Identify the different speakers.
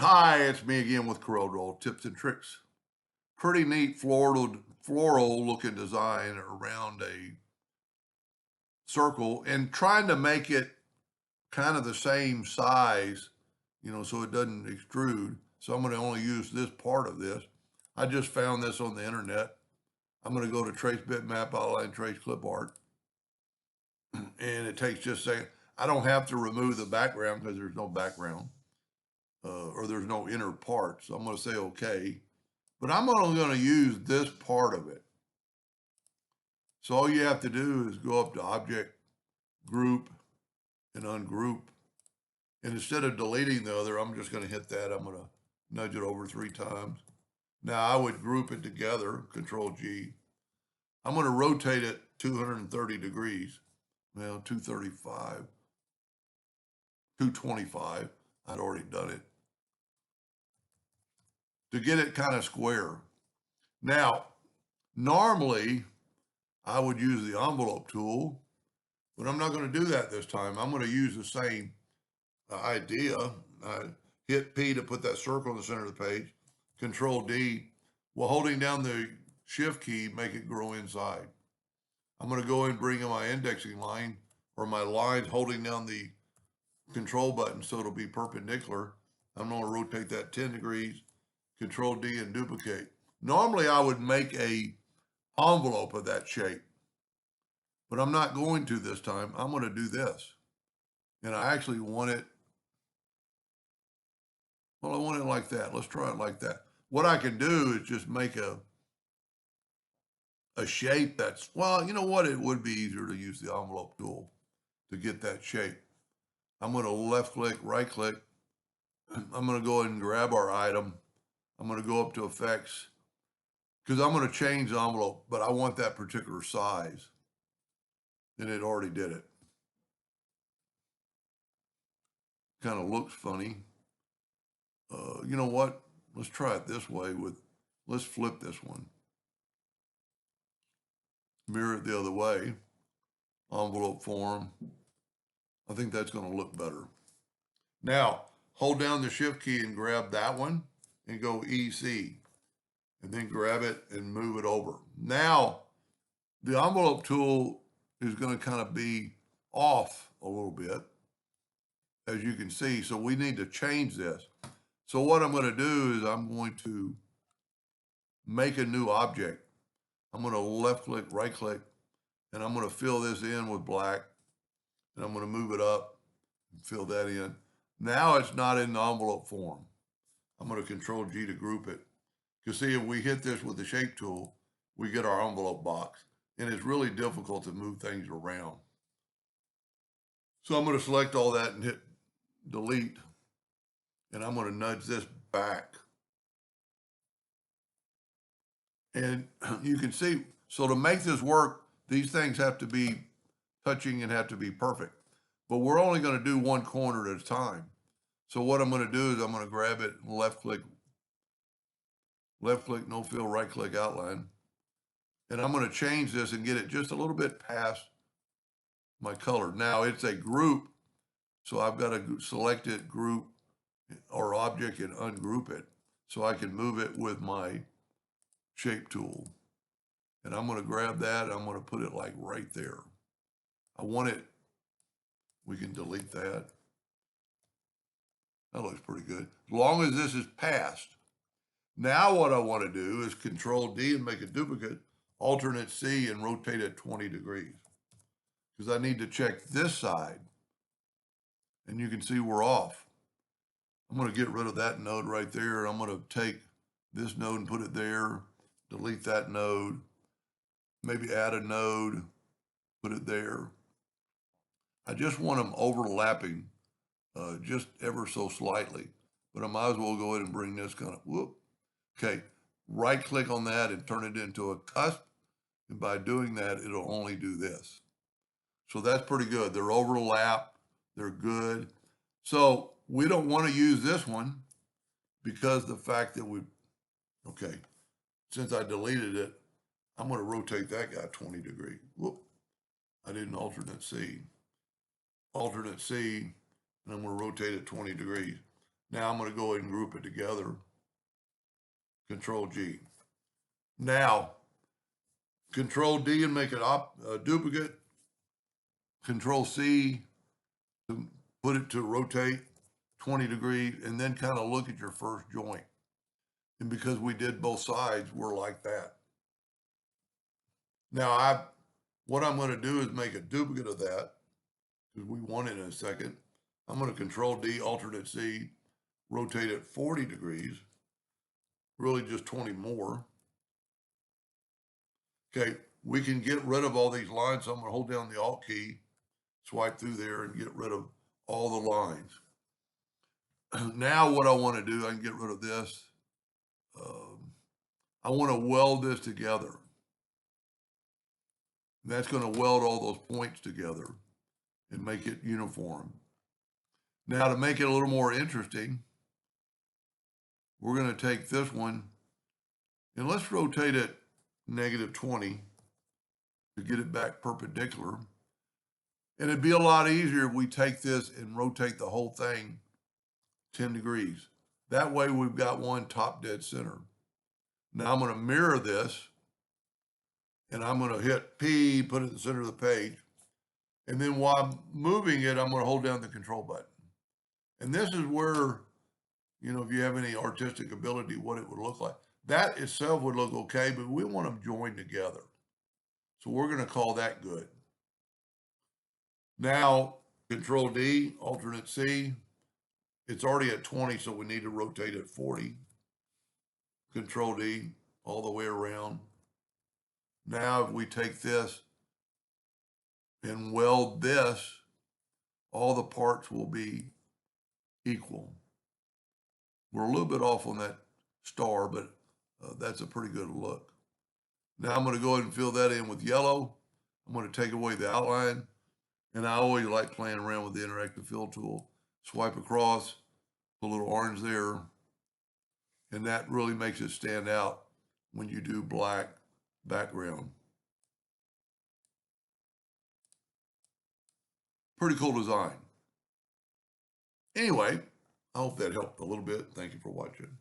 Speaker 1: Hi, it's me again with Corel tips and tricks. Pretty neat floral looking design around a circle and trying to make it kind of the same size, so it doesn't extrude. So I'm going to only use this part of this. I just found this on the internet. I'm going to go to Trace Bitmap Outline Trace Clip Art, and it takes just a second. I don't have to remove the background because there's no background or there's no inner part. So I'm going to say okay. But I'm only going to use this part of it. So all you have to do is go up to Object, Group, and Ungroup. And instead of deleting the other, I'm just going to hit that. I'm going to nudge it over 3 times. Now I would group it together, Control G. I'm going to rotate it 230 degrees. Well, 235, 225. I'd already done it. To get it kind of square. Now, normally I would use the envelope tool, but I'm not going to do that this time. I'm going to use the same idea. Hit P to put that circle in the center of the page. Control D. While holding down the Shift key, make it grow inside. I'm going to go in and bring in my indexing line or my lines holding down the control button so it'll be perpendicular. I'm going to rotate that 10 degrees, Control D and duplicate. Normally I would make a envelope of that shape, but I'm not going to this time. I'm going to do this. And I actually want it, well, I want it like that. Let's try it like that. What I can do is just make a shape that's, well, you know what? It would be easier to use the envelope tool to get that shape. I'm going to left click, right click. I'm going to go ahead and grab our item. I'm going to go up to effects because I'm going to change the envelope, but I want that particular size. And it already did it. Kind of looks funny. You know what? Let's try it this way let's flip this one. Mirror it the other way. Envelope form. I think that's going to look better. Now, hold down the Shift key and grab that one and go EC. And then grab it and move it over. Now, the envelope tool is going to kind of be off a little bit, as you can see. So we need to change this. So what I'm going to do is I'm going to make a new object. I'm going to left click, right click, and I'm going to fill this in with black. And I'm going to move it up and fill that in. Now it's not in the envelope form. I'm going to Control G to group it. You see, if we hit this with the shape tool, we get our envelope box. And it's really difficult to move things around. So I'm going to select all that and hit delete. And I'm going to nudge this back. And you can see, so to make this work, these things have to be touching and have to be perfect. But we're only going to do one corner at a time. So what I'm going to do is I'm going to grab it, left click, no fill, right click outline. And I'm going to change this and get it just a little bit past my color. Now it's a group, so I've got to select it, group or object and ungroup it so I can move it with my shape tool. And I'm going to grab that and I'm going to put it like right there. I want it, we can delete that. That looks pretty good. As long as this is passed. Now what I want to do is Control D and make a duplicate, alternate C and rotate it 20 degrees. Because I need to check this side. And you can see we're off. I'm going to get rid of that node right there. I'm going to take this node and put it there, delete that node, maybe add a node, put it there. I just want them overlapping just ever so slightly, but I might as well go ahead and bring this kind of, whoop. Okay, right click on that and turn it into a cusp. And by doing that, it'll only do this. So that's pretty good. They're overlap, they're good. So we don't want to use this one because the fact that okay, since I deleted it, I'm going to rotate that guy 20 degrees. Whoop, I didn't alternate C. Alternate C, and I'm going to rotate it 20 degrees. Now I'm going to go ahead and group it together. Control G. Now, Control D and make it a duplicate. Control C to put it to rotate 20 degrees, and then kind of look at your first joint. And because we did both sides, we're like that. Now, what I'm going to do is make a duplicate of that, because we want it in a second. I'm going to Control D, alternate C, rotate it 40 degrees, really just 20 more. Okay, we can get rid of all these lines, so I'm going to hold down the Alt key, swipe through there, and get rid of all the lines. Now what I want to do, I can get rid of this. I want to weld this together. And that's going to weld all those points together and make it uniform. Now to make it a little more interesting, we're going to take this one and let's rotate it -20 to get it back perpendicular. And it'd be a lot easier if we take this and rotate the whole thing 10 degrees. That way we've got one top dead center. Now I'm going to mirror this and I'm going to hit P, put it in the center of the page. And then while I'm moving it, I'm going to hold down the control button. And this is where, you know, if you have any artistic ability, what it would look like. That itself would look okay, but we want them joined together. So we're going to call that good. Now, Control D, alternate C. It's already at 20, so we need to rotate it 40. Control D, all the way around. Now, if we take this and weld this, all the parts will be equal. We're a little bit off on that star, but that's a pretty good look. Now I'm going to go ahead and fill that in with yellow. I'm going to take away the outline. And I always like playing around with the interactive fill tool. Swipe across, put a little orange there. And that really makes it stand out when you do black background. Pretty cool design. Anyway, I hope that helped a little bit. Thank you for watching.